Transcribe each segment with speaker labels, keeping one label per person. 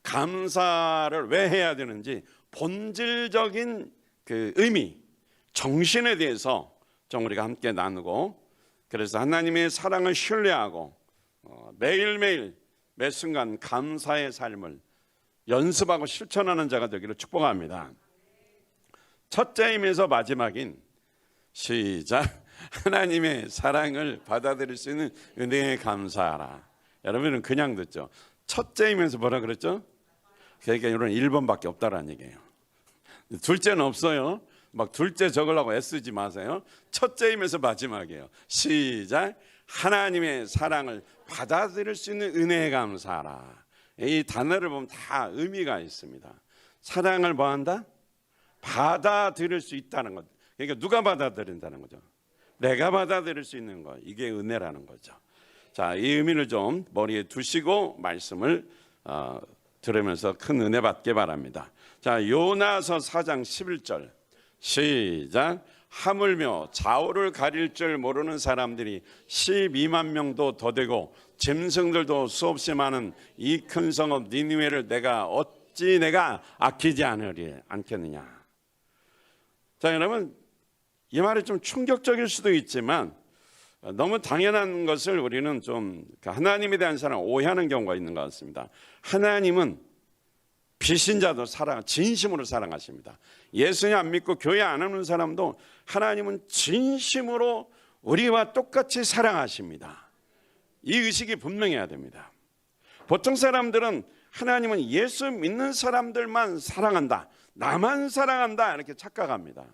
Speaker 1: 감사를 왜 해야 되는지 본질적인 그 의미, 정신에 대해서 좀 우리가 함께 나누고, 그래서 하나님의 사랑을 신뢰하고 매일매일 매 순간 감사의 삶을 연습하고 실천하는 자가 되기를 축복합니다. 첫째이면서 마지막인 시작. 하나님의 사랑을 받아들일 수 있는 은혜에 감사하라. 여러분은 그냥 듣죠. 첫째이면서 뭐라 그랬죠? 그러니까 이런 1번밖에 없다라는 얘기예요. 둘째는 없어요. 막 둘째 적으려고 애쓰지 마세요. 첫째이면서 마지막이에요. 시작. 하나님의 사랑을 받아들일 수 있는 은혜에 감사하라. 이 단어를 보면 다 의미가 있습니다. 사랑을 뭐 한다? 받아들일 수 있다는 것. 그러니까 누가 받아들인다는 거죠? 내가 받아들일 수 있는 것. 이게 은혜라는 거죠. 자, 이 의미를 좀 머리에 두시고 말씀을 들으면서 큰 은혜 받게 바랍니다. 자, 요나서 4장 11절 시작. 하물며 좌우를 가릴 줄 모르는 사람들이 12만 명도 더 되고 짐승들도 수없이 많은 이 큰 성읍 니느웨를 어찌 내가 아끼지 않겠느냐. 자, 여러분, 이 말이 좀 충격적일 수도 있지만 너무 당연한 것을 우리는 좀 하나님에 대한 사랑을 오해하는 경우가 있는 것 같습니다. 하나님은 비신자도 진심으로 사랑하십니다. 예수님 안 믿고 교회 안 오는 사람도 하나님은 진심으로 우리와 똑같이 사랑하십니다. 이 의식이 분명해야 됩니다. 보통 사람들은 하나님은 예수 믿는 사람들만 사랑한다, 나만 사랑한다 이렇게 착각합니다.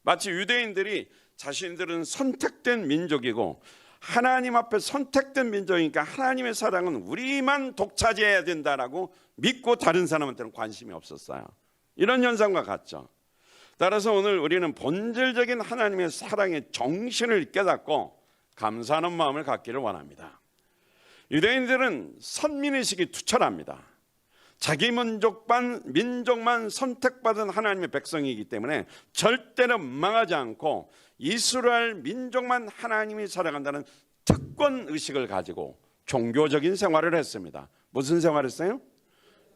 Speaker 1: 마치 유대인들이 자신들은 선택된 민족이고 하나님 앞에 선택된 민족이니까 하나님의 사랑은 우리만 독차지해야 된다라고 믿고 다른 사람한테는 관심이 없었어요. 이런 현상과 같죠. 따라서 오늘 우리는 본질적인 하나님의 사랑의 정신을 깨닫고 감사하는 마음을 갖기를 원합니다. 유대인들은 선민의식이 투철합니다. 자기 민족만 선택받은 하나님의 백성이기 때문에 절대로 망하지 않고 이스라엘 민족만 하나님이 사랑한다는 특권의식을 가지고 종교적인 생활을 했습니다. 무슨 생활을 했어요?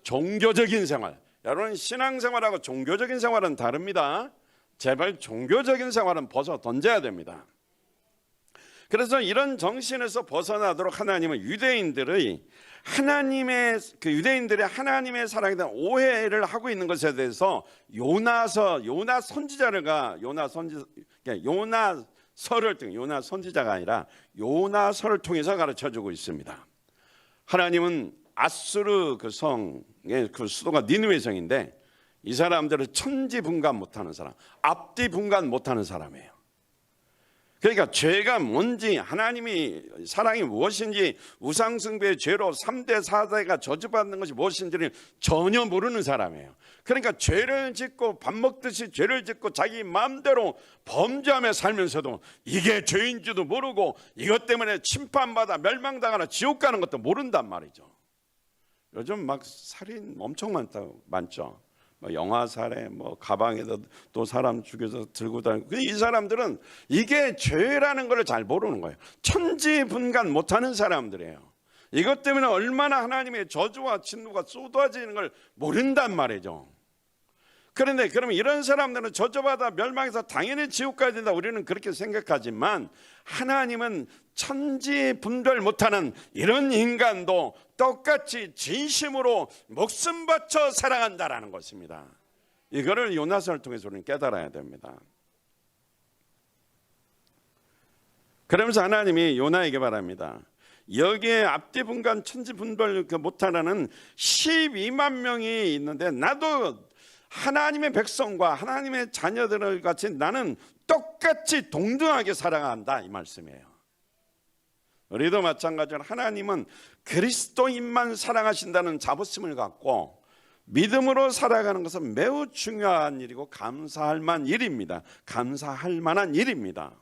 Speaker 1: 종교적인 생활. 여러분, 신앙생활하고 종교적인 생활은 다릅니다. 제발 종교적인 생활은 벗어 던져야 됩니다. 그래서 이런 정신에서 벗어나도록 하나님은 유대인들이 하나님의 사랑에 대한 오해를 하고 있는 것에 대해서 요나 선지자가 아니라 요나서를 통해서 가르쳐주고 있습니다. 하나님은 아수르 그 성의 그 수도가 니느웨 성인데 이 사람들은 천지분간 못하는 사람, 앞뒤분간 못하는 사람이에요. 그러니까 죄가 뭔지, 하나님이 사랑이 무엇인지, 우상숭배의 죄로 3대 4대가 저주받는 것이 무엇인지를 전혀 모르는 사람이에요. 그러니까 죄를 짓고 밥 먹듯이 죄를 짓고 자기 마음대로 범죄하며 살면서도 이게 죄인지도 모르고 이것 때문에 침판받아 멸망당하나 지옥 가는 것도 모른단 말이죠. 요즘 막 살인 엄청 많죠. 영화 살해, 가방에다 또 사람 죽여서 들고 다니고. 이 사람들은 이게 죄라는 걸 잘 모르는 거예요. 천지분간 못하는 사람들이에요. 이것 때문에 얼마나 하나님의 저주와 진노가 쏟아지는 걸 모른단 말이죠. 그런데 그러면 이런 사람들은 저주받아 멸망해서 당연히 지옥 가야 된다, 우리는 그렇게 생각하지만 하나님은 천지분별 못하는 이런 인간도 똑같이 진심으로 목숨 바쳐 사랑한다라는 것입니다. 이거를 요나서를 통해서 우리는 깨달아야 됩니다. 그러면서 하나님이 요나에게 말합니다. 여기에 앞뒤분간 천지분별 못하는 12만 명이 있는데 나도 하나님의 백성과 하나님의 자녀들을 같이 나는 똑같이 동등하게 사랑한다, 이 말씀이에요. 우리도 마찬가지로 하나님은 그리스도인만 사랑하신다는 자부심을 갖고 믿음으로 살아가는 것은 매우 중요한 일이고 감사할 만한 일입니다. 감사할 만한 일입니다.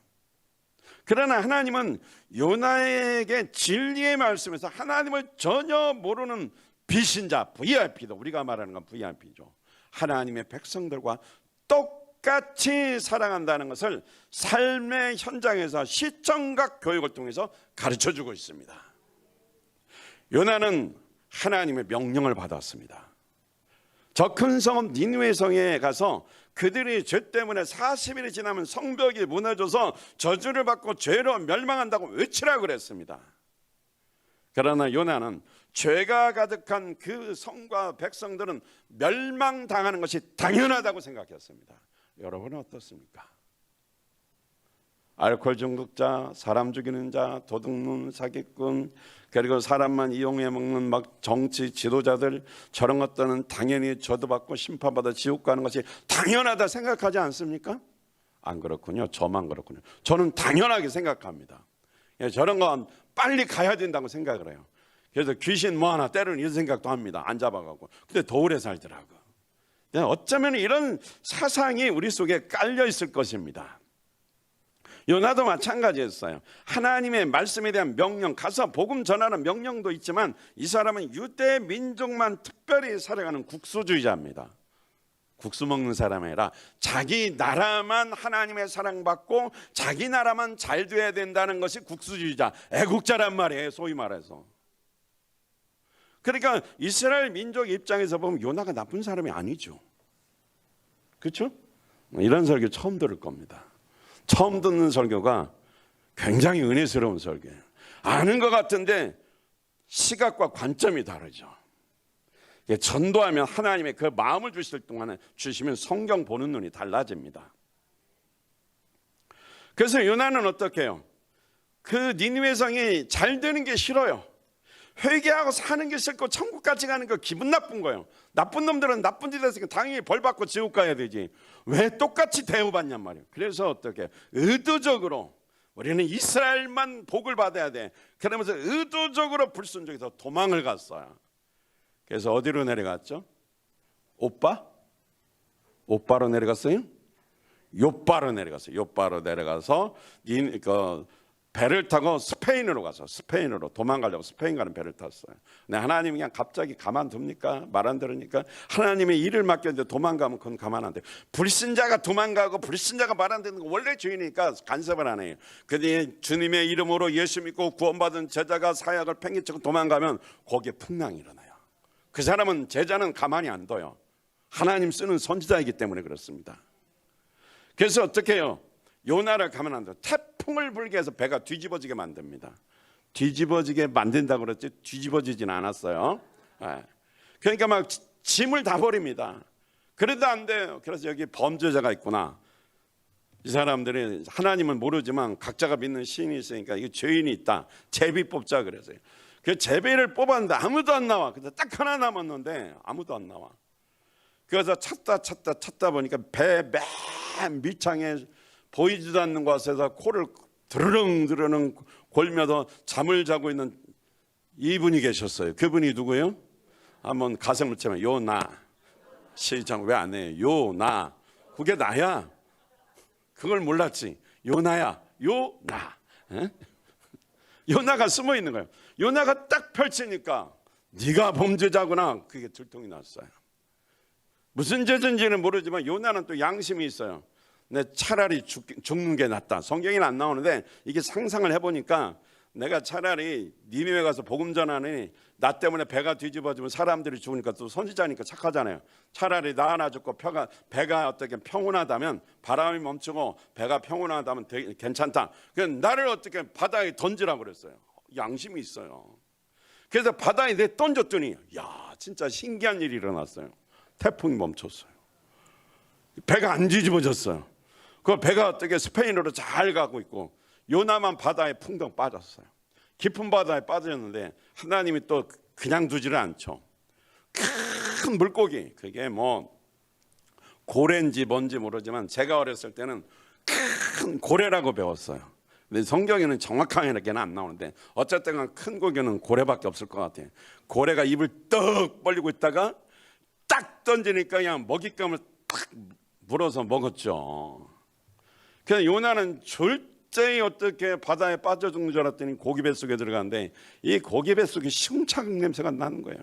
Speaker 1: 그러나 하나님은 요나에게 진리의 말씀에서 하나님을 전혀 모르는 비신자, VIP도, 우리가 말하는 건 VIP죠. 하나님의 백성들과 똑같이 사랑한다는 것을 삶의 현장에서 시청각 교육을 통해서 가르쳐주고 있습니다. 요나는 하나님의 명령을 받았습니다. 저 큰 성읍 니느웨 성에 가서 그들이 죄 때문에 40일이 지나면 성벽이 무너져서 저주를 받고 죄로 멸망한다고 외치라고 그랬습니다. 그러나 요나는 죄가 가득한 그 성과 백성들은 멸망당하는 것이 당연하다고 생각했습니다. 여러분은 어떻습니까? 알코올 중독자, 사람 죽이는 자, 도둑놈, 사기꾼, 그리고 사람만 이용해 먹는 막 정치 지도자들, 저런 것들은 당연히 저도받고 심판받아 지옥 가는 것이 당연하다 생각하지 않습니까? 안 그렇군요. 저만 그렇군요. 저는 당연하게 생각합니다. 저런 건 빨리 가야 된다고 생각을 해요. 그래서 귀신 뭐 하나 때리는 이런 생각도 합니다. 안 잡아가고. 근데 더 오래 살더라고. 어쩌면 이런 사상이 우리 속에 깔려 있을 것입니다. 요나도 마찬가지였어요. 하나님의 말씀에 대한 명령, 가서 복음 전하는 명령도 있지만 이 사람은 유대 민족만 특별히 살아가는 국수주의자입니다. 국수 먹는 사람이 아니라 자기 나라만 하나님의 사랑받고 자기 나라만 잘 돼야 된다는 것이 국수주의자, 애국자란 말이에요. 소위 말해서. 그러니까 이스라엘 민족 입장에서 보면 요나가 나쁜 사람이 아니죠. 그렇죠? 이런 설교 처음 들을 겁니다. 처음 듣는 설교가 굉장히 은혜스러운 설교예요. 아는 것 같은데 시각과 관점이 다르죠. 전도하면 하나님의 그 마음을 주시면 성경 보는 눈이 달라집니다. 그래서 요나는 어떻게 해요? 그 니느웨 성이 잘 되는 게 싫어요. 회개하고 사는 게 싫고 천국까지 가는 거 기분 나쁜 거예요. 나쁜 놈들은 나쁜 짓 했으니까 당연히 벌 받고 지옥 가야 되지. 왜 똑같이 대우받냔 말이에요. 그래서 어떻게 의도적으로 우리는 이스라엘만 복을 받아야 돼. 그러면서 의도적으로 불순종해서 도망을 갔어요. 그래서 어디로 내려갔죠? 오빠로 내려갔어요? 욥바로 내려갔어요. 욥바로 내려가서 배를 타고 스페인으로 가서 스페인으로 도망가려고 스페인 가는 배를 탔어요. 근데 하나님이 그냥 갑자기 가만둡니까? 말 안 들으니까 하나님의 일을 맡겼는데 도망가면 그건 가만 안 돼요. 불신자가 도망가고 불신자가 말 안 듣는 거 원래 주인이니까 간섭을 안 해요. 근데 주님의 이름으로 예수 믿고 구원받은 제자가 사약을 팽개치고 도망가면 거기에 풍랑이 일어나요. 그 사람은 제자는 가만히 안 둬요. 하나님 쓰는 선지자이기 때문에 그렇습니다. 그래서 어떻게 해요? 요나를 가만 안 둬요. 태풍을 불게 해서 배가 뒤집어지게 만듭니다. 뒤집어지게 만든다고 그랬지 뒤집어지진 않았어요. 그러니까 막 짐을 다 버립니다. 그래도 안 돼요. 그래서 여기 범죄자가 있구나. 이 사람들이 하나님은 모르지만 각자가 믿는 신이 있으니까 이게 죄인이 있다. 제비 뽑자 그래서요. 그 제비를 뽑았는데 아무도 안 나와. 근데 딱 하나 남았는데 아무도 안 나와. 그래서 찾다 보니까 배 맨 밑창에 보이지도 않는 곳에서 코를 드르릉 골면서 잠을 자고 있는 이분이 계셨어요. 그분이 누구예요? 한번 가슴을 치면 요나. 시작 왜 안 해요? 요나. 그게 나야. 그걸 몰랐지. 요나야. 요나. 요나가 숨어 있는 거예요. 요나가 딱 펼치니까 네가 범죄자구나. 그게 들통이 났어요. 무슨 죄인지는 모르지만 요나는 또 양심이 있어요. 내 차라리 죽는 게 낫다. 성경에는 안 나오는데 이게 상상을 해보니까 내가 차라리 니느웨 가서 복음 전하니 나 때문에 배가 뒤집어지면 사람들이 죽으니까 또 선지자니까 착하잖아요. 차라리 나 하나 죽고 배가 어떻게 평온하다면 바람이 멈추고 배가 평온하다면 괜찮다. 그래서 나를 어떻게 바다에 던지라고 그랬어요. 양심이 있어요. 그래서 바다에 내 던졌더니 야 진짜 신기한 일이 일어났어요. 태풍이 멈췄어요. 배가 안 뒤집어졌어요. 그 배가 어떻게 스페인으로 잘 가고 있고 요나만 바다에 풍덩 빠졌어요. 깊은 바다에 빠졌는데 하나님이 또 그냥 두지를 않죠. 큰 물고기, 그게 뭐 고래인지 뭔지 모르지만 제가 어렸을 때는 큰 고래라고 배웠어요. 근데 성경에는 정확하게는 안 나오는데 어쨌든 큰 고기는 고래밖에 없을 것 같아요. 고래가 입을 떡 벌리고 있다가 딱 던지니까 그냥 먹잇감을 딱 물어서 먹었죠. 그래서 요나는 절대 어떻게 바다에 빠져 죽는 줄 알았더니 고기 뱃속에 들어가는데 이 고기 뱃속에 흉창 냄새가 나는 거예요.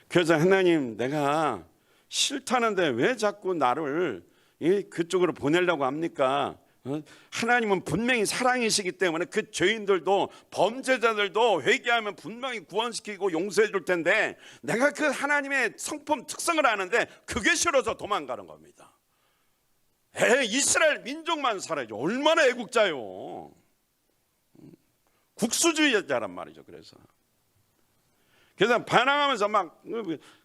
Speaker 1: 그래서 하나님 내가 싫다는데 왜 자꾸 나를 그쪽으로 보내려고 합니까? 하나님은 분명히 사랑이시기 때문에 그 죄인들도 범죄자들도 회개하면 분명히 구원시키고 용서해 줄 텐데 내가 그 하나님의 성품 특성을 아는데 그게 싫어서 도망가는 겁니다. 이스라엘 민족만 살아야죠. 얼마나 애국자요. 국수주의자란 말이죠. 그래서 반항하면서 막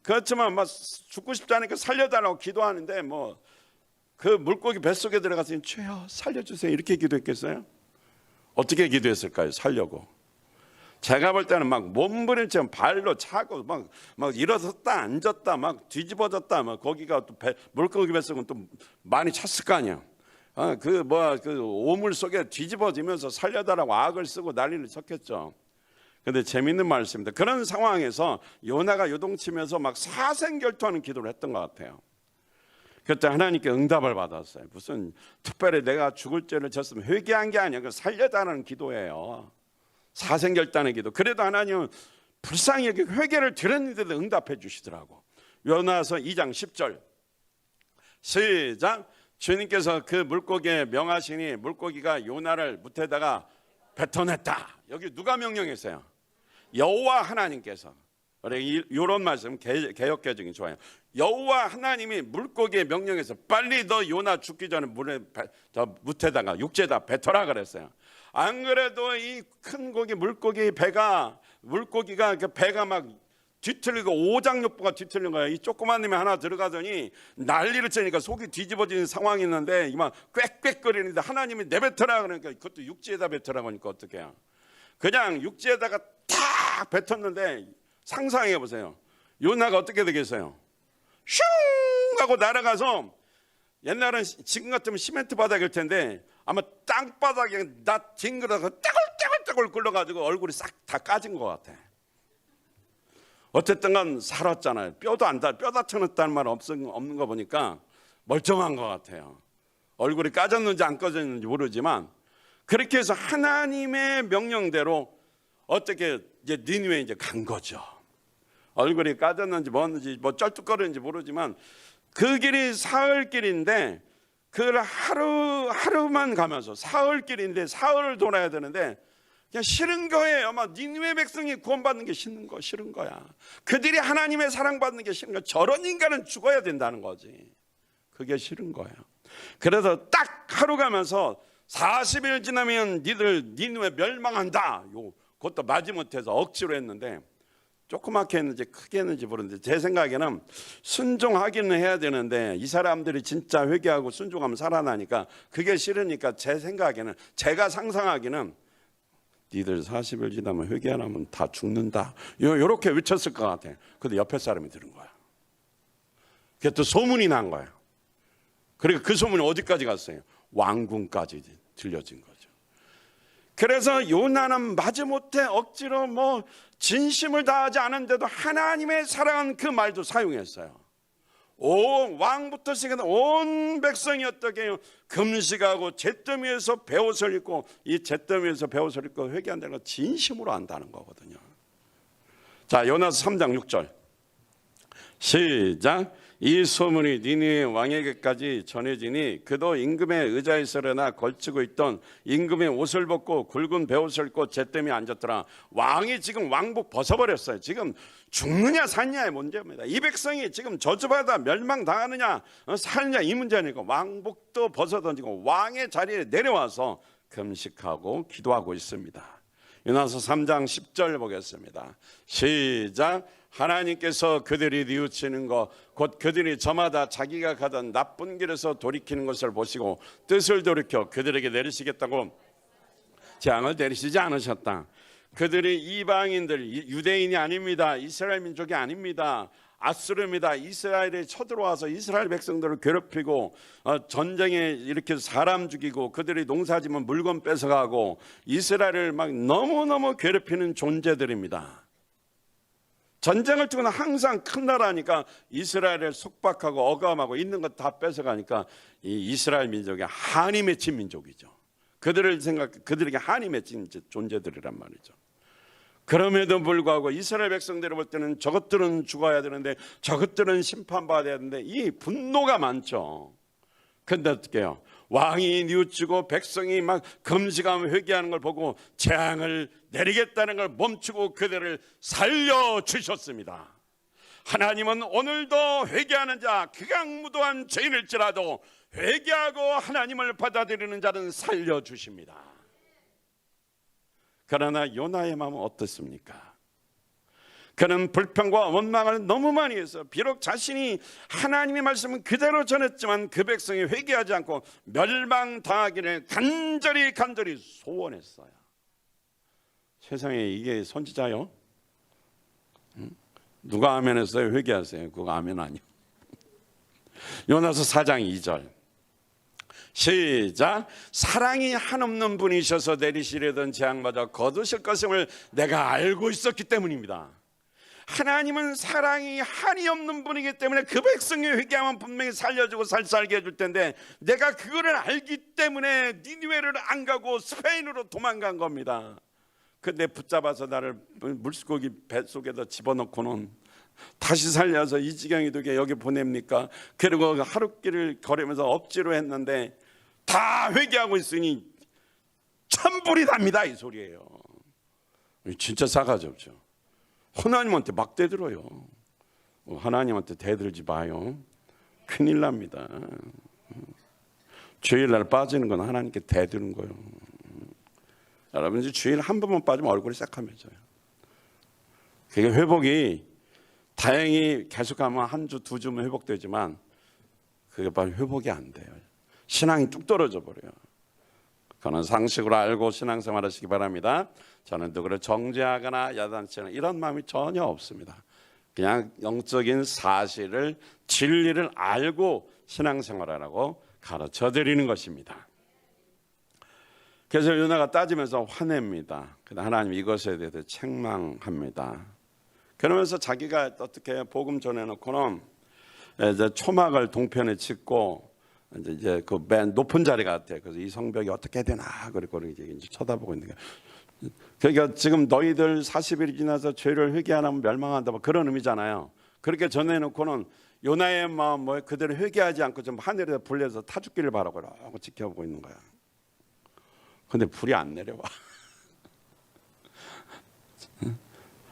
Speaker 1: 그렇지만 막 죽고 싶지 않으니까 살려달라고 기도하는데 뭐 그 물고기 뱃속에 들어가서 주여 살려주세요 이렇게 기도했겠어요? 어떻게 기도했을까요? 살려고. 제가 볼 때는 막 몸부림처럼 발로 차고 막 일어섰다 앉았다 막 뒤집어졌다 막 거기가 또 물고기 뱃속은 또 많이 찼을 거 아니야. 그 오물 속에 뒤집어지면서 살려달라고 악을 쓰고 난리를 쳤겠죠. 근데 재밌는 말씀입니다. 그런 상황에서 요나가 요동치면서 막 사생결투하는 기도를 했던 것 같아요. 그때 하나님께 응답을 받았어요. 무슨 특별히 내가 죽을 죄를 졌으면 회개한 게 아니야. 살려달라는 기도예요. 사생결단의 기도. 그래도 하나님은 불쌍히 여기 회개를 드렸는데도 응답해 주시더라고. 요나서 2장 10절 시작. 주님께서 그 물고기에 명하시니 물고기가 요나를 무태다가 뱉어냈다. 여기 누가 명령했어요? 여호와 하나님께서. 이런 말씀 개역개정이 좋아요. 여호와 하나님이 물고기에 명령해서 빨리 너 요나 죽기 전에 무태다가 육지에다 뱉어라 그랬어요. 안 그래도 이 큰 고기 물고기가 그 배가 막 뒤틀리고 오장육부가 뒤틀린 거야. 이 조그만 놈이 하나 들어가더니 난리를 치니까 속이 뒤집어지는 상황이 있는데 이만 꽥꽥거리는데 하나님이 내뱉어라 그러니까 그것도 육지에다 뱉어라 하니까 어떻게 해요? 그냥 육지에다가 탁 뱉었는데 상상해 보세요. 요나가 어떻게 되겠어요? 슝 하고 날아가서 옛날은 지금 같으면 시멘트 바닥일 텐데 아마 땅바닥에 나 뒹굴어서 떼굴떼굴떼굴 굴러가지고 얼굴이 싹 다 까진 것 같아. 어쨌든 간 살았잖아요. 뼈 다쳐냈다는 말 없는 거 보니까 멀쩡한 것 같아요. 얼굴이 까졌는지 안 까졌는지 모르지만 그렇게 해서 하나님의 명령대로 어떻게 이제 니느웨에 이제 간 거죠. 얼굴이 까졌는지 뭐였는지 뭐 쩔뚝거리는지 모르지만 그 길이 사흘길인데 그걸 하루만 가면서 사흘길인데 사흘을 돌아야 되는데 그냥 싫은 거예요. 막 니느웨 백성이 구원받는 게 싫은 거야. 그들이 하나님의 사랑받는 게 싫은 거야. 저런 인간은 죽어야 된다는 거지. 그게 싫은 거예요. 그래서 딱 하루 가면서 40일 지나면 니느웨 멸망한다. 그것도 마지못해서 억지로 했는데 조그맣게 했는지 크게 했는지 모르는데 제 생각에는 순종하기는 해야 되는데 이 사람들이 진짜 회개하고 순종하면 살아나니까 그게 싫으니까 제 생각에는 제가 상상하기는 니들 40일 지나면 회개 안 하면 다 죽는다 요렇게 외쳤을 것 같아. 근데 옆에 사람이 들은 거야. 그게 또 소문이 난 거야. 그리고 그 소문이 어디까지 갔어요? 왕궁까지 들려진 거죠. 그래서 요나는 마지못해 억지로 뭐 진심을 다하지 않은데도 하나님의 사랑한 그 말도 사용했어요. 왕부터 시작해서 온 백성이 어떻게 해요? 금식하고 잿더미에서 베옷을 입고 이 잿더미에서 베옷을 입고 회개한다는 건 진심으로 한다는 거거든요. 자, 요나서 3장 6절 시작. 이 소문이 니느웨 왕에게까지 전해지니 그도 임금의 의자에 서려나 걸치고 있던 임금의 옷을 벗고 굵은 베옷을 입고 잿더미에 앉았더라. 왕이 지금 왕복 벗어버렸어요. 지금 죽느냐 사느냐의 문제입니다. 이 백성이 지금 저주받아 멸망당하느냐 사느냐 이 문제니까 왕복도 벗어던지고 왕의 자리에 내려와서 금식하고 기도하고 있습니다. 요나서 3장 10절 보겠습니다. 시작. 하나님께서 그들이 뉘우치는 것 곧 그들이 저마다 자기가 가던 나쁜 길에서 돌이키는 것을 보시고 뜻을 돌이켜 그들에게 내리시겠다고 재앙을 내리시지 않으셨다. 그들이 이방인들 유대인이 아닙니다. 이스라엘 민족이 아닙니다. 아수르입니다. 이스라엘에 쳐들어와서 이스라엘 백성들을 괴롭히고 전쟁에 이렇게 사람 죽이고 그들이 농사지면 물건 뺏어가고 이스라엘을 막 너무너무 괴롭히는 존재들입니다. 전쟁을 치고는 항상 큰 나라니까 이스라엘을 속박하고 억압하고 있는 것 다 뺏어가니까 이 이스라엘 민족이 한이 맺힌 민족이죠. 그들에게 한이 맺힌 존재들이란 말이죠. 그럼에도 불구하고 이스라엘 백성들을 볼 때는 저것들은 죽어야 되는데 저것들은 심판받아야 되는데 이 분노가 많죠. 근데 어떻게 해요? 왕이 뉘우치고 백성이 막 금식하며 회개하는 걸 보고 재앙을 내리겠다는 걸 멈추고 그들을 살려주셨습니다. 하나님은 오늘도 회개하는 자, 극악무도한 죄인일지라도 회개하고 하나님을 받아들이는 자는 살려주십니다. 그러나 요나의 마음은 어떻습니까? 그는 불평과 원망을 너무 많이 해서 비록 자신이 하나님의 말씀은 그대로 전했지만 그 백성이 회개하지 않고 멸망당하기를 간절히 소원했어요. 세상에 이게 선지자요? 누가 아멘 했어요? 회개하세요. 그거 아멘 아니요. 요나서 4장 2절 시작. 사랑이 한없는 분이셔서 내리시려던 재앙마저 거두실 것임을 내가 알고 있었기 때문입니다. 하나님은 사랑이 한이 없는 분이기 때문에 그 백성이 회개하면 분명히 살려주고 살게 해줄 텐데 내가 그거를 알기 때문에 니느웨를 안 가고 스페인으로 도망간 겁니다. 근데 붙잡아서 나를 물고기 뱃속에다 집어넣고는 다시 살려서 이 지경이 되게 여기 보냅니까? 그리고 하룻길을 걸으면서 억지로 했는데 다 회개하고 있으니 천불이 납니다 이 소리예요. 진짜 싸가지 없죠. 하나님한테 막 대들어요. 하나님한테 대들지 마요. 큰일 납니다. 주일날 빠지는 건 하나님께 대드는 거예요. 여러분 주일 한 번만 빠지면 얼굴이 새카매져요. 그게 회복이 다행히 계속하면 한 주, 두 주면 회복되지만 그게 바로 회복이 안 돼요. 신앙이 뚝 떨어져 버려요. 그는 상식으로 알고 신앙생활 하시기 바랍니다. 저는 누구를 정죄하거나 야단치는 이런 마음이 전혀 없습니다. 그냥 영적인 사실을 진리를 알고 신앙생활하라고 가르쳐 드리는 것입니다. 그래서 요나가 따지면서 화냅니다. 하나님 이것에 대해서 책망합니다. 그러면서 자기가 어떻게 복음 전해놓고는 이제 초막을 동편에 짓고 이제 그 맨 높은 자리 같아. 그래서 이 성벽이 어떻게 되나 그리고 이제 쳐다보고 있는 거야. 그러니까 지금 너희들 40일이 지나서 죄를 회개 안 하면 멸망한다 뭐 그런 의미잖아요. 그렇게 전해놓고는 요나의 마음 뭐 그대로 회개하지 않고 좀 하늘에다 불려서 타 죽기를 바라고 지켜보고 있는 거야. 근데 불이 안 내려와.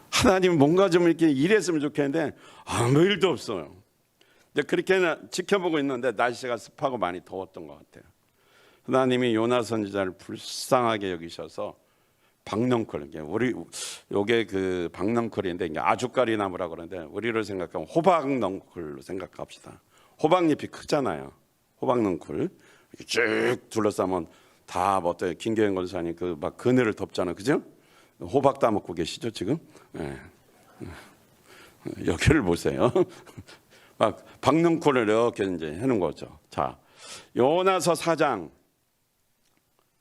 Speaker 1: 하나님 뭔가 좀 이렇게 일했으면 좋겠는데 아무 일도 없어요. 근데 그렇게 지켜보고 있는데 날씨가 습하고 많이 더웠던 것 같아요. 하나님이 요나 선지자를 불쌍하게 여기셔서 박넝쿨, 우리 요게 그 박넝쿨인데 이게 아주까리 나무라고 그러는데 우리로 생각하면 호박넝쿨로 생각합시다. 호박잎이 크잖아요. 호박넝쿨 이렇게 쭉 둘러싸면 다 어때요? 김경현 권사님 그 막 그늘을 덮잖아요, 그죠? 호박 따먹고 계시죠 지금? 네. 여기를 보세요. 막 박넝쿨을 이렇게 이제 해놓은 거죠. 자, 요나서 4장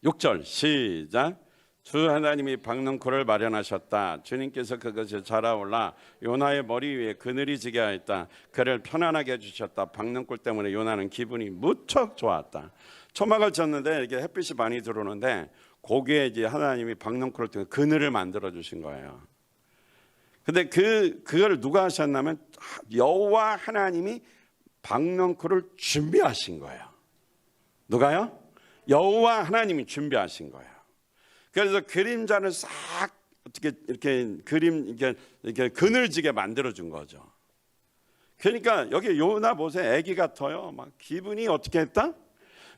Speaker 1: 6절 시작. 주 하나님이 박넝쿨을 마련하셨다. 주님께서 그것이 자라올라 요나의 머리 위에 그늘이 지게 하였다. 그를 편안하게 해주셨다. 박넝쿨 때문에 요나는 기분이 무척 좋았다. 초막을 쳤는데 이렇게 햇빛이 많이 들어오는데 거기에 이제 하나님이 박넝쿨을 통해 그늘을 만들어 주신 거예요. 근데 그걸 누가 하셨냐면 여호와 하나님이 박넝쿨을 준비하신 거예요. 누가요? 여호와 하나님이 준비하신 거예요. 그래서 그림자를 싹 어떻게 이렇게 이렇게 그늘지게 만들어 준 거죠. 그러니까 여기 요나 보세요. 애기 같아요. 막 기분이 어떻게 했다?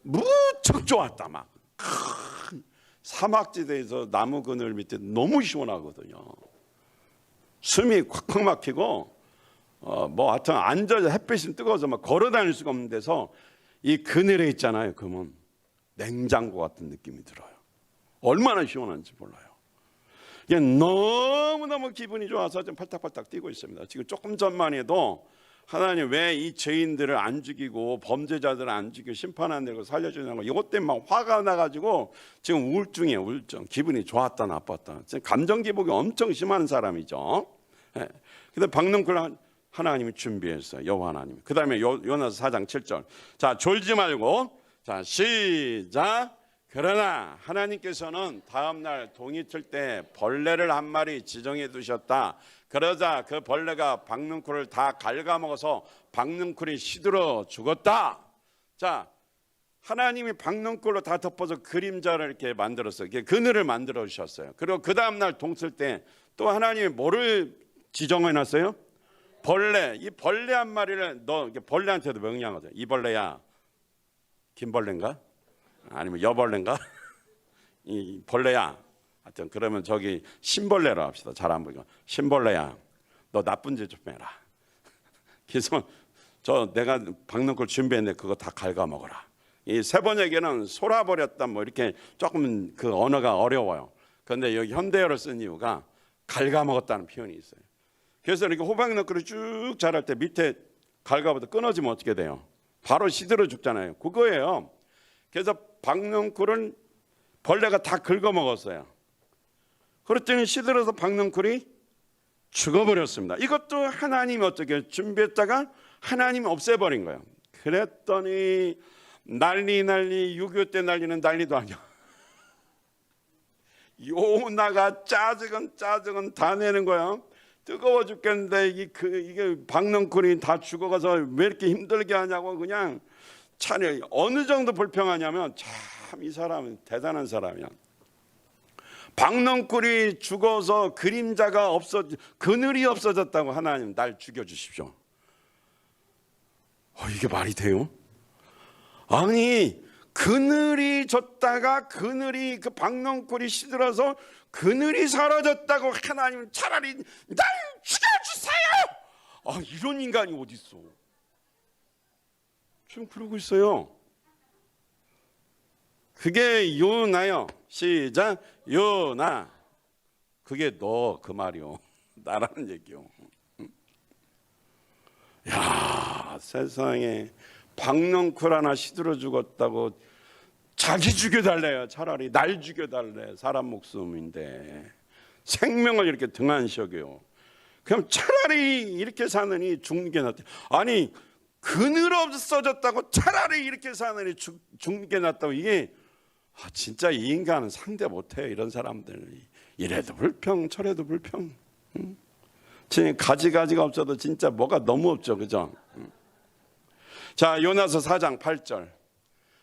Speaker 1: 무척 좋았다. 막 사막지대에서 나무 그늘 밑에 너무 시원하거든요. 숨이 콱콱 막히고 뭐 하여튼 앉아서 햇빛이 뜨거워서 막 걸어 다닐 수가 없는 데서 이 그늘에 있잖아요. 그러면 냉장고 같은 느낌이 들어요. 얼마나 시원한지 몰라요. 이게 너무너무 기분이 좋아서 좀 팔딱팔딱 뛰고 있습니다. 지금 조금 전만 해도 하나님 왜 이 죄인들을 안 죽이고 범죄자들을 안 죽이고 심판 안 내고 살려주냐는 거 이것 때문에 막 화가 나가지고 지금 우울증이에요. 우울증. 기분이 좋았다 나빴다. 지금 감정 기복이 엄청 심한 사람이죠. 네. 근데 박넝쿨 하나님이 준비했어요. 여호와 하나님. 그 다음에 요나서 4장 7절. 자, 졸지 말고 자 시작. 그러나 하나님께서는 다음 날 동이 틀 때 벌레를 한 마리 지정해 두셨다. 그러자 그 벌레가 박넝쿨을 다 갉아먹어서 박넝쿨이 시들어 죽었다. 자, 하나님이 박넝쿨로 다 덮어서 그림자를 이렇게 만들었어요. 그늘을 만들어 주셨어요. 그리고 그 다음 날 동쓸 때 또 하나님이 뭐를 지정해 놨어요? 벌레. 이 벌레 한 마리를 너 벌레한테도 명령하죠. 이 벌레야, 김벌레인가? 아니면 여벌레인가? 이 벌레야. 하여튼 그러면 저기 신벌레로 합시다. 잘 안 보이고 신벌레야, 너 나쁜 짓 좀 해라. 그래서 내가 박넝쿨 준비했는데 그거 다 갉아먹어라. 이 세 번역에는 쏟아버렸다 뭐 이렇게 조금 그 언어가 어려워요. 그런데 여기 현대어를 쓴 이유가 갉아먹었다는 표현이 있어요. 그래서 이렇게 호박너클을 쭉 자랄 때 밑에 갉아보다 끊어지면 어떻게 돼요? 바로 시들어 죽잖아요. 그거예요. 그래서 박넝쿨은 벌레가 다 긁어먹었어요. 그랬더니 시들어서 박넝쿨이 죽어버렸습니다. 이것도 하나님이 어떻게 준비했다가 하나님이 없애버린 거예요. 그랬더니 난리 6.25 때 난리는 난리도 아니야. 요나가 짜증은 다 내는 거야. 뜨거워 죽겠는데 이게 박넝쿨이 다 죽어가서 왜 이렇게 힘들게 하냐고. 그냥 차라리 어느 정도 불평하냐면 참 이 사람은 대단한 사람이야. 박넝쿨이 죽어서 그림자가 그늘이 없어졌다고 하나님 날 죽여주십시오. 이게 말이 돼요? 아니 그늘이 졌다가 그늘이 그 박넝쿨이 시들어서 그늘이 사라졌다고 하나님 차라리 날 죽여주세요. 이런 인간이 어디 있어? 지금 그러고 있어요. 그게 요나요. 시작. 요나. 그게 너 그 말이요. 나라는 얘기요. 야, 세상에 박넝쿨 하나 시들어 죽었다고 자기 죽여달래요. 차라리 날 죽여달래. 사람 목숨인데 생명을 이렇게 등한시여겨요. 그럼 차라리 이렇게 사느니 죽는 게 낫다. 아니 그늘 없어졌다고 차라리 이렇게 사느니 죽는 게 낫다고. 이게 진짜 이 인간은 상대 못해요. 이런 사람들 이래도 불평 저래도 불평. 가지가 없어도 진짜 뭐가 너무 없죠. 그죠? 자, 요나서 4장 8절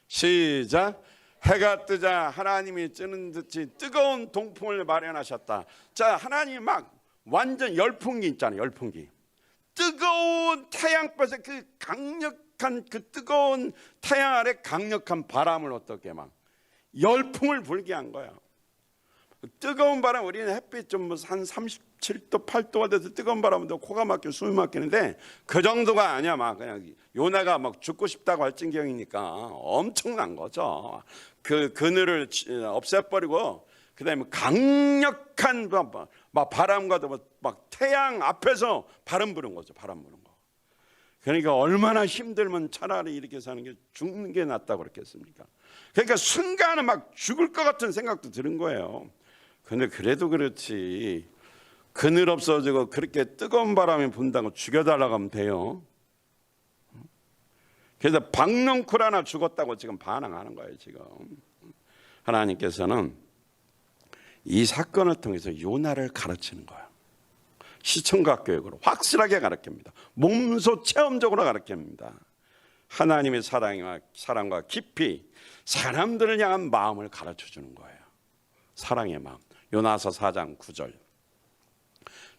Speaker 1: 시작. 해가 뜨자 하나님이 찌는 듯이 뜨거운 동풍을 마련하셨다. 자, 하나님이 막 완전 열풍기 있잖아요. 열풍기. 뜨거운 태양볕에 그 강력한 그 뜨거운 태양 아래 강력한 바람을 어떻게 막 열풍을 불게 한 거야. 뜨거운 바람, 우리는 햇빛 좀 한 37도 8도가 돼서 뜨거운 바람인데 코가 막히고 숨이 막히는데 그 정도가 아니야. 막 그냥 요나가 막 죽고 싶다고 할 지경이니까 엄청난 거죠. 그 그늘을 없애버리고 그다음에 강력한 막 바람과도 막 태양 앞에서 바람 부는 거죠. 바람 부는 거. 그러니까 얼마나 힘들면 차라리 이렇게 사는 게 죽는 게 낫다고 그랬겠습니까? 그러니까 순간은 막 죽을 것 같은 생각도 드는 거예요. 근데 그래도 그렇지 그늘 없어지고 그렇게 뜨거운 바람이 분다고 죽여달라고 하면 돼요. 그래서 박넝쿨 하나 죽었다고 지금 반항하는 거예요. 지금 하나님께서는 이 사건을 통해서 요나를 가르치는 거예요. 시청각 교육으로 확실하게 가르칩니다. 몸소 체험적으로 가르칩니다. 하나님의 사랑과 깊이 사람들을 향한 마음을 가르쳐주는 거예요. 사랑의 마음. 요나서 4장 9절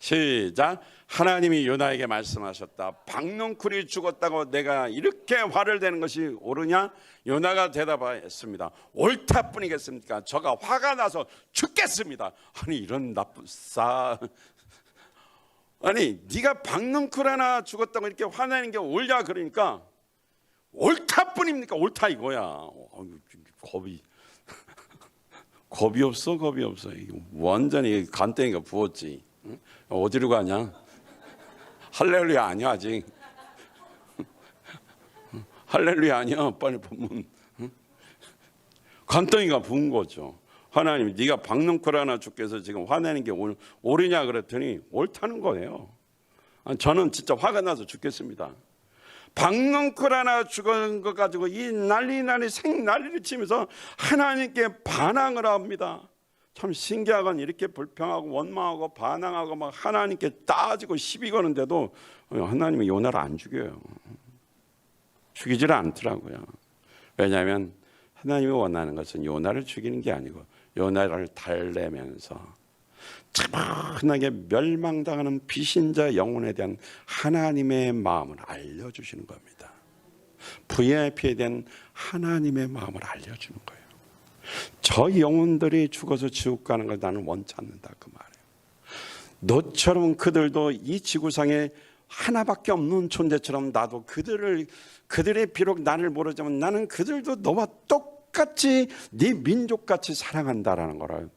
Speaker 1: 시작. 하나님이 요나에게 말씀하셨다. 박넝쿨이 죽었다고 내가 이렇게 화를 내는 것이 옳으냐? 요나가 대답했습니다. 옳다 뿐이겠습니까? 저가 화가 나서 죽겠습니다. 아니 이런 나쁜 아니 네가 박넝쿨 하나 죽었다고 이렇게 화내는 게 옳냐? 그러니까 옳다 뿐입니까? 옳다 이거야. 겁이 없어. 완전히 간땡이가 부었지. 응? 어디로 가냐? 할렐루야 아니야 아직. 할렐루야 아니야. 빨리 보면 간땡이가 부은 거죠. 하나님 네가 박넝쿨 하나 죽게 해서 지금 화내는 게 옳으냐 그랬더니 옳다는 거예요. 저는 진짜 화가 나서 죽겠습니다. 박넝쿨 하나 죽은 것 가지고 이 생난리를 치면서 하나님께 반항을 합니다. 참 신기하건 이렇게 불평하고 원망하고 반항하고 막 하나님께 따지고 시비 거는데도 하나님이 요나를 안 죽여요. 죽이질 않더라고요. 왜냐하면 하나님이 원하는 것은 요나를 죽이는 게 아니고 요나를 달래면서 차분하게 멸망당하는 비신자 영혼에 대한 하나님의 마음을 알려주시는 겁니다. VIP에 대한 하나님의 마음을 알려주는 거예요. 저 영혼들이 죽어서 지옥 가는 걸 나는 원치 않는다 그 말이에요. 너처럼 그들도 이 지구상에 하나밖에 없는 존재처럼 나도 그들의 비록 나를 모르지만 나는 그들도 너와 똑같이 네 민족같이 사랑한다라는 거를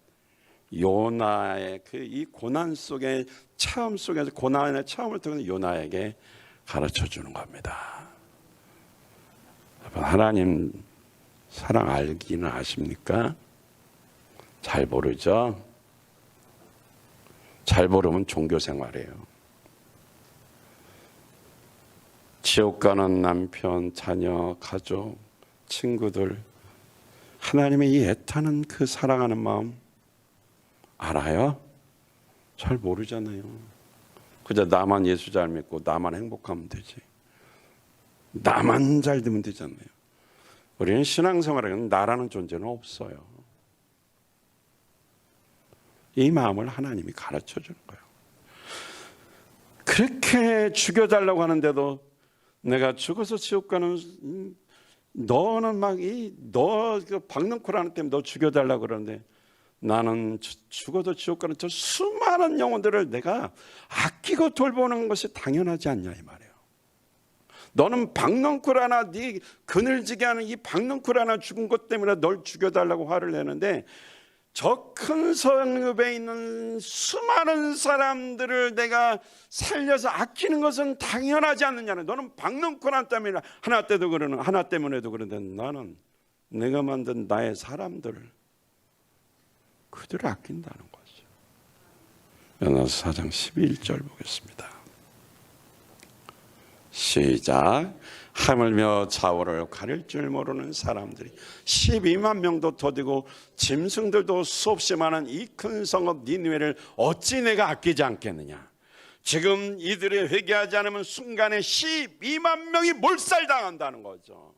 Speaker 1: 요나의 그 이 고난 속의 체험 속에서 고난의 체험을 통해서 요나에게 가르쳐 주는 겁니다. 하나님 사랑 알기는 아십니까? 잘 모르죠? 잘 모르면 종교 생활이에요. 지옥 가는 남편, 자녀, 가족, 친구들, 하나님의 이 애타는 그 사랑하는 마음 알아요? 잘 모르잖아요. 그저 나만 예수 잘 믿고 나만 행복하면 되지. 나만 잘 되면 되잖아요. 우리는 신앙생활에는 나라는 존재는 없어요. 이 마음을 하나님이 가르쳐 주는 거예요. 그렇게 죽여달라고 하는데도 내가 죽어서 지옥 가는 너는 너 박능코라는 때문에 너 죽여달라고 그러는데 나는 죽어도 지옥 가는 저 수많은 영혼들을 내가 아끼고 돌보는 것이 당연하지 않냐 이 말이에요. 너는 박넝쿨 하나 네 그늘지게 하는 이 박넝쿨 하나 죽은 것 때문에 널 죽여달라고 화를 내는데 저 큰 성읍에 있는 수많은 사람들을 내가 살려서 아끼는 것은 당연하지 않느냐는. 너는 박넝쿨 하나 때문에도 그러는데 나는 내가 만든 나의 사람들을 그들을 아낀다는 거죠. 요나서 4장 11절 보겠습니다. 시작. 하물며 좌우를 가릴 줄 모르는 사람들이 12만 명도 더디고 짐승들도 수없이 많은 이 큰 성읍 니느웨를 어찌 내가 아끼지 않겠느냐. 지금 이들이 회개하지 않으면 순간에 12만 명이 몰살당한다는 거죠.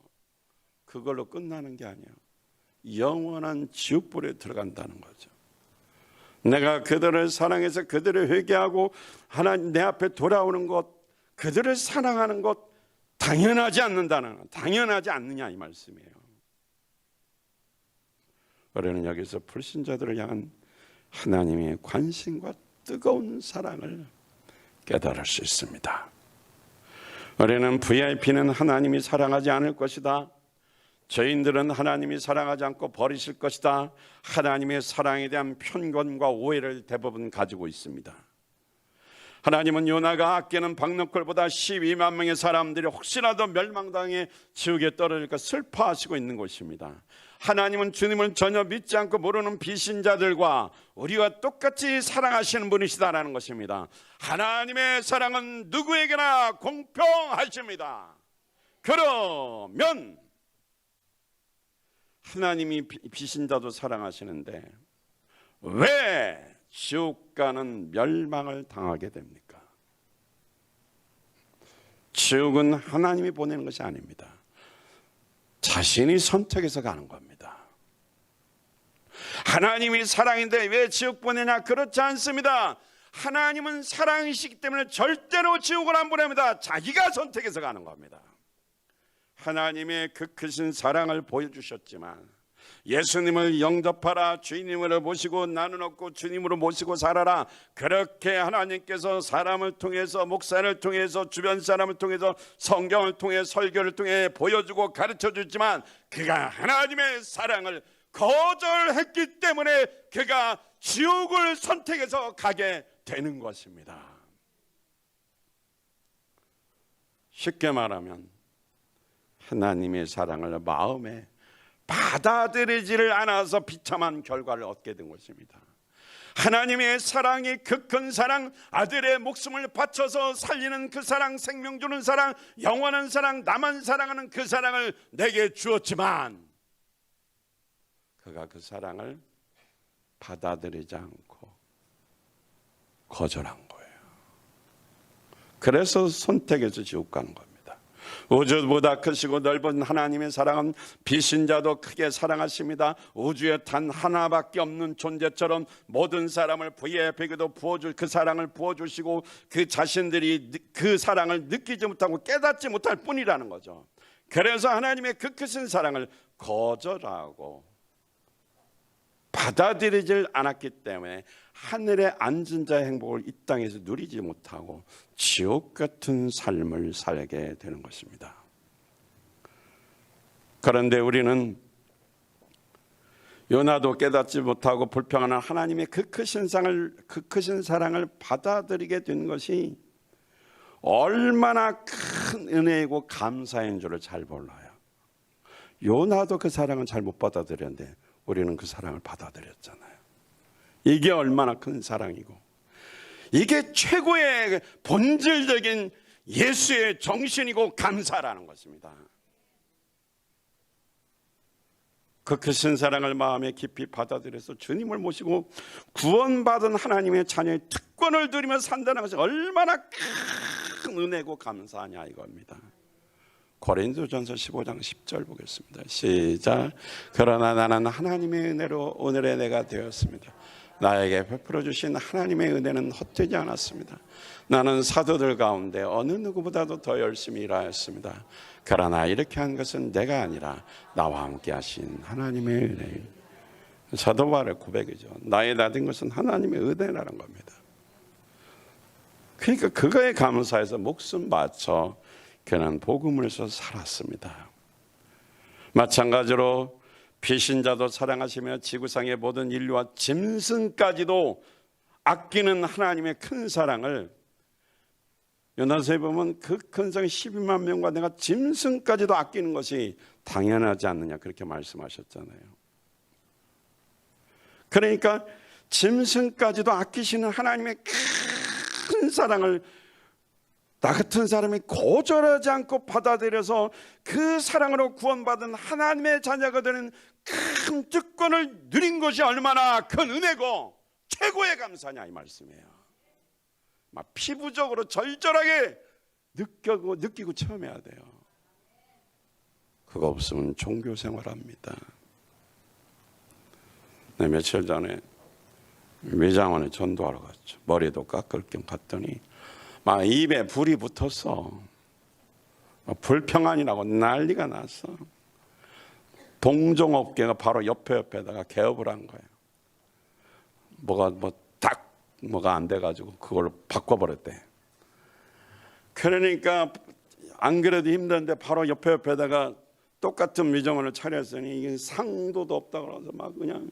Speaker 1: 그걸로 끝나는 게 아니에요. 영원한 지옥불에 들어간다는 거죠. 내가 그들을 사랑해서 그들을 회개하고 하나님 내 앞에 돌아오는 것, 그들을 사랑하는 것 당연하지 않느냐 이 말씀이에요. 우리는 여기서 불신자들을 향한 하나님의 관심과 뜨거운 사랑을 깨달을 수 있습니다. 우리는 VIP는 하나님이 사랑하지 않을 것이다. 죄인들은 하나님이 사랑하지 않고 버리실 것이다. 하나님의 사랑에 대한 편견과 오해를 대부분 가지고 있습니다. 하나님은 요나가 아끼는 박너클보다 12만 명의 사람들이 혹시라도 멸망당해 지옥에 떨어질까 슬퍼하시고 있는 것입니다. 하나님은 주님을 전혀 믿지 않고 모르는 비신자들과 우리와 똑같이 사랑하시는 분이시다라는 것입니다. 하나님의 사랑은 누구에게나 공평하십니다. 그러면 하나님이 비신자도 사랑하시는데 왜 지옥 가는 멸망을 당하게 됩니까? 지옥은 하나님이 보내는 것이 아닙니다. 자신이 선택해서 가는 겁니다. 하나님이 사랑인데 왜 지옥 보내냐? 그렇지 않습니다. 하나님은 사랑이시기 때문에 절대로 지옥을 안 보냅니다. 자기가 선택해서 가는 겁니다. 하나님의 그 크신 사랑을 보여주셨지만 예수님을 영접하라, 주님으로 모시고 나는 없고 주님으로 모시고 살아라. 그렇게 하나님께서 사람을 통해서, 목사를 통해서, 주변 사람을 통해서, 성경을 통해, 설교를 통해 보여주고 가르쳐주지만 그가 하나님의 사랑을 거절했기 때문에 그가 지옥을 선택해서 가게 되는 것입니다. 쉽게 말하면 하나님의 사랑을 마음에 받아들이지를 않아서 비참한 결과를 얻게 된 것입니다. 하나님의 사랑이 그 큰 사랑, 아들의 목숨을 바쳐서 살리는 그 사랑, 생명 주는 사랑, 영원한 사랑, 나만 사랑하는 그 사랑을 내게 주었지만 그가 그 사랑을 받아들이지 않고 거절한 거예요. 그래서 선택해서 지옥 가는 겁니다. 우주보다 크시고 넓은 하나님의 사랑은 비신자도 크게 사랑하십니다. 우주에 단 하나밖에 없는 존재처럼 모든 사람을 부의 베개도 부어줄 그 사랑을 부어주시고 그 자신들이 그 사랑을 느끼지 못하고 깨닫지 못할 뿐이라는 거죠. 그래서 하나님의 그 크신 사랑을 거절하고 받아들이질 않았기 때문에 하늘에 앉은 자의 행복을 이 땅에서 누리지 못하고 지옥 같은 삶을 살게 되는 것입니다. 그런데 우리는 요나도 깨닫지 못하고 불평하는 하나님의 그 크신 사랑을 받아들이게 된 것이 얼마나 큰 은혜이고 감사인 줄을 잘 몰라요. 요나도 그 사랑을 잘 못 받아들였는데 우리는 그 사랑을 받아들였잖아요. 이게 얼마나 큰 사랑이고, 이게 최고의 본질적인 예수의 정신이고 감사라는 것입니다. 그 크신 사랑을 마음에 깊이 받아들여서 주님을 모시고 구원받은 하나님의 자녀의 특권을 누리며 산다는 것이 얼마나 큰 은혜고 감사하냐 이겁니다. 고린도전서 15장 10절 보겠습니다. 시작. 그러나 나는 하나님의 은혜로 오늘의 내가 되었습니다. 나에게 베풀어 주신 하나님의 은혜는 헛되지 않았습니다. 나는 사도들 가운데 어느 누구보다도 더 열심히 일하였습니다. 그러나 이렇게 한 것은 내가 아니라 나와 함께 하신 하나님의 은혜. 사도 바울의 고백이죠. 나에 나된 것은 하나님의 은혜라는 겁니다. 그러니까 그거에 감사해서 목숨 바쳐 그는 복음을 위해서 살았습니다. 마찬가지로 비신자도 사랑하시며 지구상의 모든 인류와 짐승까지도 아끼는 하나님의 큰 사랑을 요나서에 보면 그 큰 성 12만 명과 내가 짐승까지도 아끼는 것이 당연하지 않느냐 그렇게 말씀하셨잖아요. 그러니까 짐승까지도 아끼시는 하나님의 큰 사랑을 나 같은 사람이 거절하지 않고 받아들여서 그 사랑으로 구원받은 하나님의 자녀가 되는 큰 특권을 누린 것이 얼마나 큰 은혜고 최고의 감사냐 이 말씀이에요. 막 피부적으로 절절하게 느끼고 체험해야 돼요. 그거 없으면 종교 생활합니다. 네, 며칠 전에 외장원에 전도하러 갔죠. 머리도 깎을 겸 갔더니 막 입에 불이 붙었어. 불평안이라고 난리가 났어. 동종업계가 바로 옆에다가 개업을 한 거예요. 뭐가 안 돼가지고 그걸로 바꿔버렸대. 그러니까 안 그래도 힘든데 바로 옆에다가 똑같은 미정원을 차렸으니 이게 상도도 없다 그러면서 막 그냥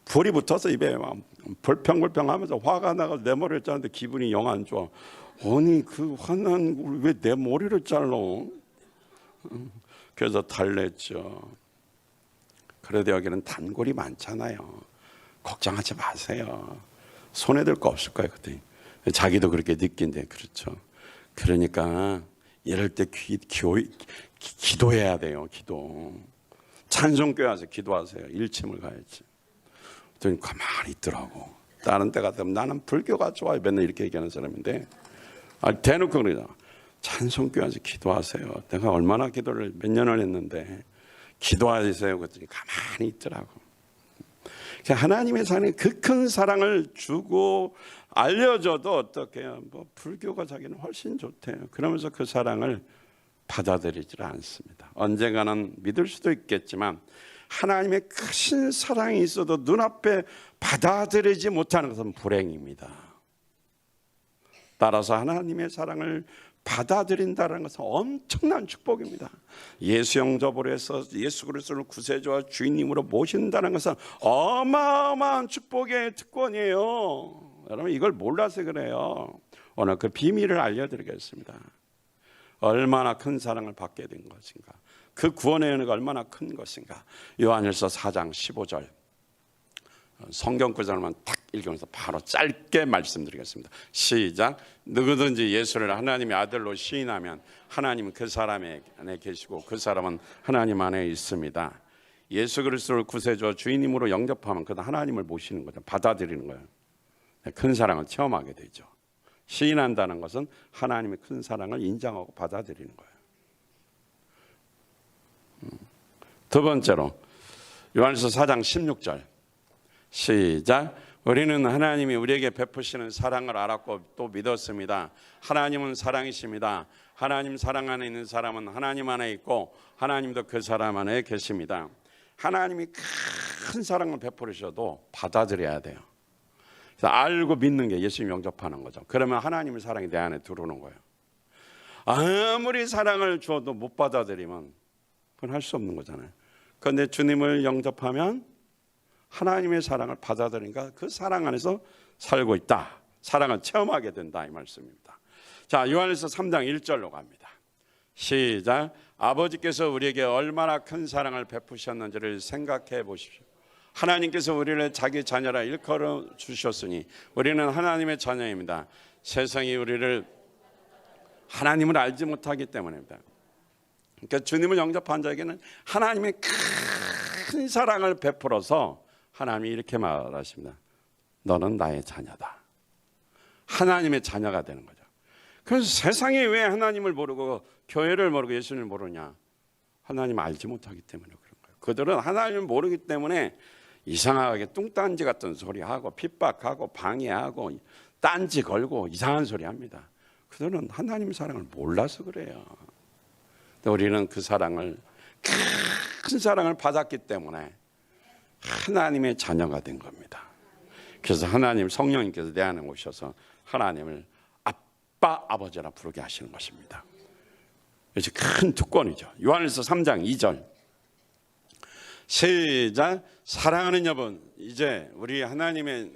Speaker 1: 불이 붙어서 입에 막 불평불평하면서 화가 나서 내 머리를 자르는데 기분이 영 안 좋아. 아니 그 화난 왜 내 머리를 잘라? 그래서 달랬죠. 그래도 여기는 단골이 많잖아요. 걱정하지 마세요. 손해될 거 없을 거예요. 그때 자기도 그렇게 느낀대. 그렇죠. 그러니까 이럴 때 기도해야 돼요. 기도. 찬송교회 와서 기도하세요. 일침을 가야지. 그랬더니 가만히 있더라고. 다른 때 같으면 나는 불교가 좋아요. 맨날 이렇게 얘기하는 사람인데 대놓고 그러잖아. 찬송교회 와서 기도하세요. 내가 얼마나 기도를 몇 년을 했는데 기도하세요. 그랬더니 가만히 있더라고. 하나님의 사랑이 그 큰 사랑을 주고 알려줘도 어떻게 해요? 뭐 불교가 자기는 훨씬 좋대요. 그러면서 그 사랑을 받아들이질 않습니다. 언젠가는 믿을 수도 있겠지만 하나님의 크신 사랑이 있어도 눈앞에 받아들이지 못하는 것은 불행입니다. 따라서 하나님의 사랑을 받아들인다는 것은 엄청난 축복입니다. 예수 영접으로 해서 예수 그리스도를 구세주와 주인님으로 모신다는 것은 어마어마한 축복의 특권이에요. 여러분 이걸 몰라서 그래요. 오늘 그 비밀을 알려드리겠습니다. 얼마나 큰 사랑을 받게 된 것인가, 그 구원의 은혜가 얼마나 큰 것인가. 요한일서 4장 15절 성경 구절만 딱 읽으면서 바로 짧게 말씀드리겠습니다. 시작. 누구든지 예수를 하나님의 아들로 시인하면 하나님은 그 사람 안에 계시고 그 사람은 하나님 안에 있습니다. 예수 그리스도를 구세주와 주인님으로 영접하면 그는 하나님을 모시는 거죠. 받아들이는 거예요. 큰 사랑을 체험하게 되죠. 시인한다는 것은 하나님의 큰 사랑을 인정하고 받아들이는 거예요. 두 번째로 요한일서 4장 16절 시작. 우리는 하나님이 우리에게 베푸시는 사랑을 알았고 또 믿었습니다. 하나님은 사랑이십니다. 하나님 사랑 안에 있는 사람은 하나님 안에 있고 하나님도 그 사람 안에 계십니다. 하나님이 큰 사랑을 베푸셔도 받아들여야 돼요. 그래서 알고 믿는 게 예수님 영접하는 거죠. 그러면 하나님의 사랑이 내 안에 들어오는 거예요. 아무리 사랑을 주어도 못 받아들이면 그건 할 수 없는 거잖아요. 그런데 주님을 영접하면 하나님의 사랑을 받아들이니까 그 사랑 안에서 살고 있다. 사랑을 체험하게 된다 이 말씀입니다. 자, 요한일서 3장 1절로 갑니다. 시작. 아버지께서 우리에게 얼마나 큰 사랑을 베푸셨는지를 생각해 보십시오. 하나님께서 우리를 자기 자녀라 일컬어 주셨으니 우리는 하나님의 자녀입니다. 세상이 우리를 하나님을 알지 못하기 때문입니다. 그러니까 주님을 영접한 자에게는 하나님의 큰 사랑을 베풀어서 하나님이 이렇게 말하십니다. 너는 나의 자녀다. 하나님의 자녀가 되는 거죠. 그래서 세상이 왜 하나님을 모르고 교회를 모르고 예수님을 모르냐? 하나님 알지 못하기 때문에 그런 거예요. 그들은 하나님을 모르기 때문에 이상하게 뚱딴지 같은 소리하고 핍박하고 방해하고 딴지 걸고 이상한 소리 합니다. 그들은 하나님 사랑을 몰라서 그래요. 우리는 그 사랑을 큰 사랑을 받았기 때문에 하나님의 자녀가 된 겁니다. 그래서 하나님 성령님께서 내 안에 오셔서 하나님을 아빠 아버지라 부르게 하시는 것입니다. 이것이 큰 특권이죠. 요한일서 3장 2절 시작. 사랑하는 여러분, 이제 우리 하나님의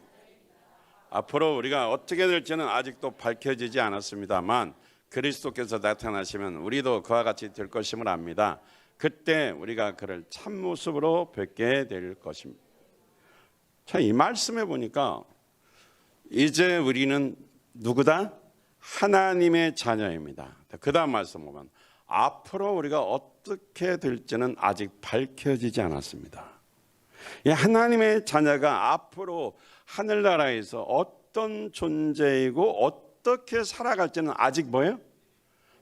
Speaker 1: 앞으로 우리가 어떻게 될지는 아직도 밝혀지지 않았습니다만 그리스도께서 나타나시면 우리도 그와 같이 될 것임을 압니다. 그때 우리가 그를 참모습으로 뵙게 될 것입니다. 자, 이 말씀에 보니까 이제 우리는 누구다? 하나님의 자녀입니다. 그 다음 말씀 보면 앞으로 우리가 어떻게 될지는 아직 밝혀지지 않았습니다. 이 하나님의 자녀가 앞으로 하늘나라에서 어떤 존재이고 어떻게 살아갈지는 아직 뭐예요?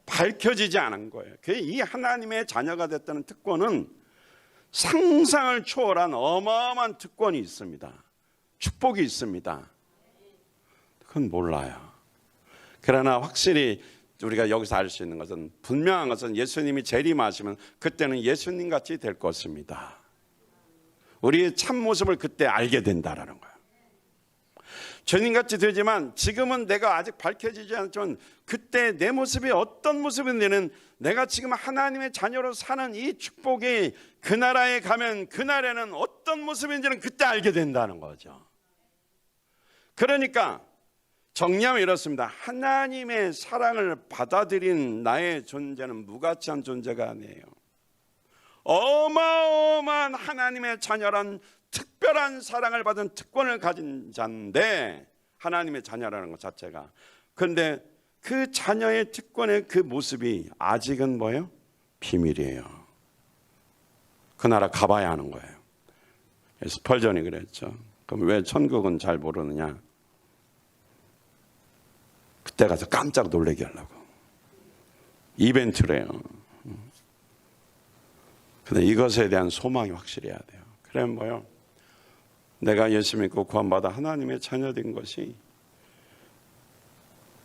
Speaker 1: 밝혀지지 않은 거예요. 이 하나님의 자녀가 됐다는 특권은 상상을 초월한 어마어마한 특권이 있습니다. 축복이 있습니다. 그건 몰라요. 그러나 확실히 우리가 여기서 알 수 있는 것은 분명한 것은 예수님이 재림하시면 그때는 예수님 같이 될 것입니다. 우리의 참모습을 그때 알게 된다라는 거예요. 주님같이 되지만 지금은 내가 아직 밝혀지지 않지만 그때 내 모습이 어떤 모습인지는 내가 지금 하나님의 자녀로 사는 이 축복이 그 나라에 가면 그 나라에는 어떤 모습인지는 그때 알게 된다는 거죠. 그러니까 정리하면 이렇습니다. 하나님의 사랑을 받아들인 나의 존재는 무가치한 존재가 아니에요. 어마어마한 하나님의 자녀란 특별한 사랑을 받은 특권을 가진 자인데 하나님의 자녀라는 것 자체가. 그런데 그 자녀의 특권의 그 모습이 아직은 뭐예요? 비밀이에요. 그 나라 가봐야 하는 거예요. 스펄전이 그랬죠. 그럼 왜 천국은 잘 모르느냐? 그때 가서 깜짝 놀라게 하려고. 이벤트래요. 근데 이것에 대한 소망이 확실해야 돼요. 그래 뭐요? 내가 예수 믿고 구원받아 하나님의 자녀된 것이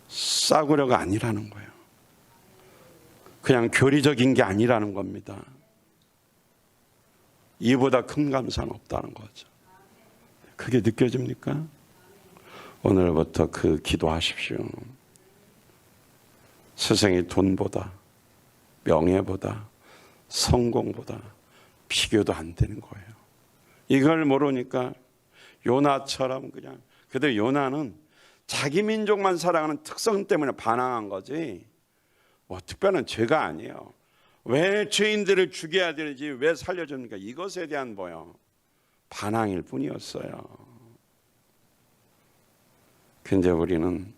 Speaker 1: 싸구려가 아니라는 거예요. 그냥 교리적인 게 아니라는 겁니다. 이보다 큰 감사는 없다는 거죠. 그게 느껴집니까? 오늘부터 그 기도하십시오. 세상의 돈보다 명예보다 성공보다 비교도 안 되는 거예요. 이걸 모르니까 요나처럼 그냥. 근데 요나는 자기 민족만 사랑하는 특성 때문에 반항한 거지 뭐 특별한 죄가 아니에요. 왜 죄인들을 죽여야 되는지 왜 살려줍니까? 이것에 대한 뭐요? 반항일 뿐이었어요. 근데 우리는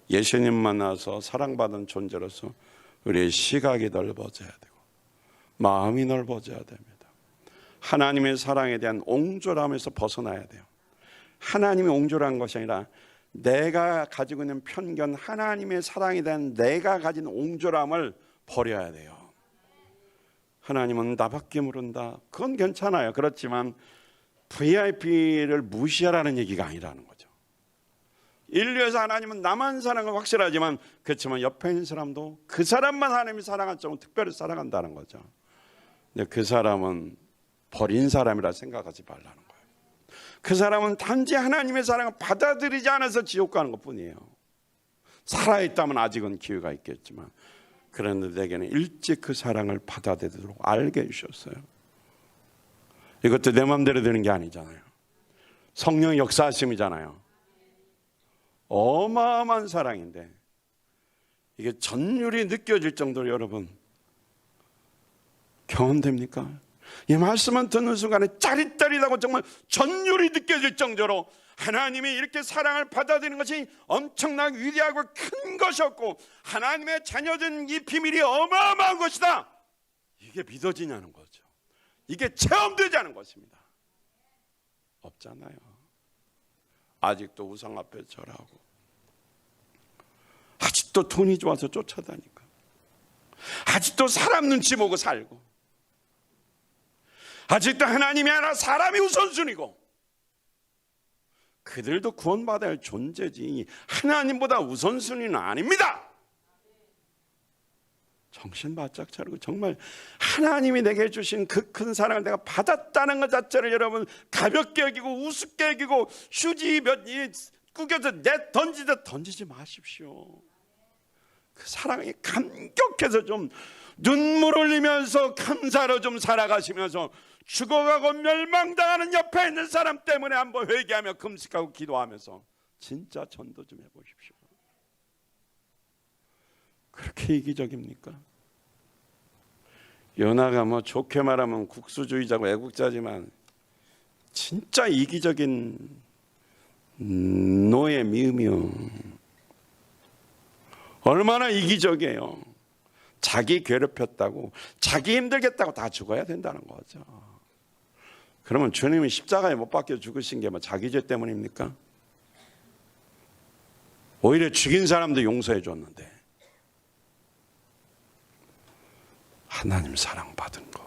Speaker 1: 예수님 만나서 사랑받은 존재로서 우리의 시각이 넓어져야 되고 마음이 넓어져야 됩니다. 하나님의 사랑에 대한 옹졸함에서 벗어나야 돼요. 하나님이 옹졸한 것이 아니라 내가 가지고 있는 편견, 하나님의 사랑에 대한 내가 가진 옹졸함을 버려야 돼요. 하나님은 나밖에 모른다. 그건 괜찮아요. 그렇지만 VIP를 무시하라는 얘기가 아니라는 거죠. 인류에서 하나님은 나만 사랑은 확실하지만 그렇지만 옆에 있는 사람도 그 사람만 하나님이 사랑할 정도로 특별히 사랑한다는 거죠. 근데 그 사람은 버린 사람이라 생각하지 말라는 거예요. 그 사람은 단지 하나님의 사랑을 받아들이지 않아서 지옥 가는 것뿐이에요. 살아있다면 아직은 기회가 있겠지만, 그런데 내게는 일찍 그 사랑을 받아들이도록 알게 해주셨어요. 이것도 내 마음대로 되는 게 아니잖아요. 성령의 역사하심이잖아요. 어마어마한 사랑인데 이게 전율이 느껴질 정도로 여러분 경험됩니까? 이 말씀만 듣는 순간에 짜릿짜릿하고 정말 전율이 느껴질 정도로 하나님이 이렇게 사랑을 받아들이는 것이 엄청나게 위대하고 큰 것이었고 하나님의 자녀된 이 비밀이 어마어마한 것이다. 이게 믿어지냐는 거죠. 이게 체험되지 않은 것입니다. 없잖아요. 아직도 우상 앞에 절하고 아직도 돈이 좋아서 쫓아다니고 아직도 사람 눈치 보고 살고 아직도 하나님이 아니라 사람이 우선순위고 그들도 구원받아야 할 존재지 하나님보다 우선순위는 아닙니다. 정신 바짝 차리고 정말 하나님이 내게 주신 그 큰 사랑을 내가 받았다는 것 자체를 여러분 가볍게 여기고 우습게 여기고 휴지 몇 구겨서 던지지 마십시오. 그 사랑이 감격해서 좀 눈물 흘리면서 감사로 좀 살아가시면서 죽어가고 멸망당하는 옆에 있는 사람 때문에 한번 회개하며 금식하고 기도하면서 진짜 전도 좀 해보십시오. 그렇게 이기적입니까? 요나가 뭐 좋게 말하면 국수주의자고 애국자지만 진짜 이기적인 노예 미음이요. 얼마나 이기적이에요. 자기 괴롭혔다고 자기 힘들겠다고 다 죽어야 된다는 거죠. 그러면 주님이 십자가에 못 박혀 죽으신 게 뭐 자기 죄 때문입니까? 오히려 죽인 사람도 용서해 줬는데 하나님 사랑받은 거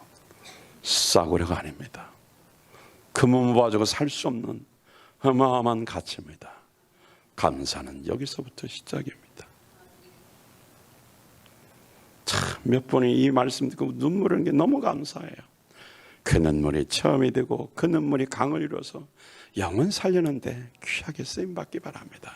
Speaker 1: 싸구려가 아닙니다. 금은 모아주고 살 수 없는 어마어마한 가치입니다. 감사는 여기서부터 시작입니다. 참 몇 번이 이 말씀 듣고 눈물 흘리는 게 너무 감사해요. 그 눈물이 처음이 되고 그 눈물이 강을 이뤄서 영혼 살려는데 귀하게 쓰임받기 바랍니다.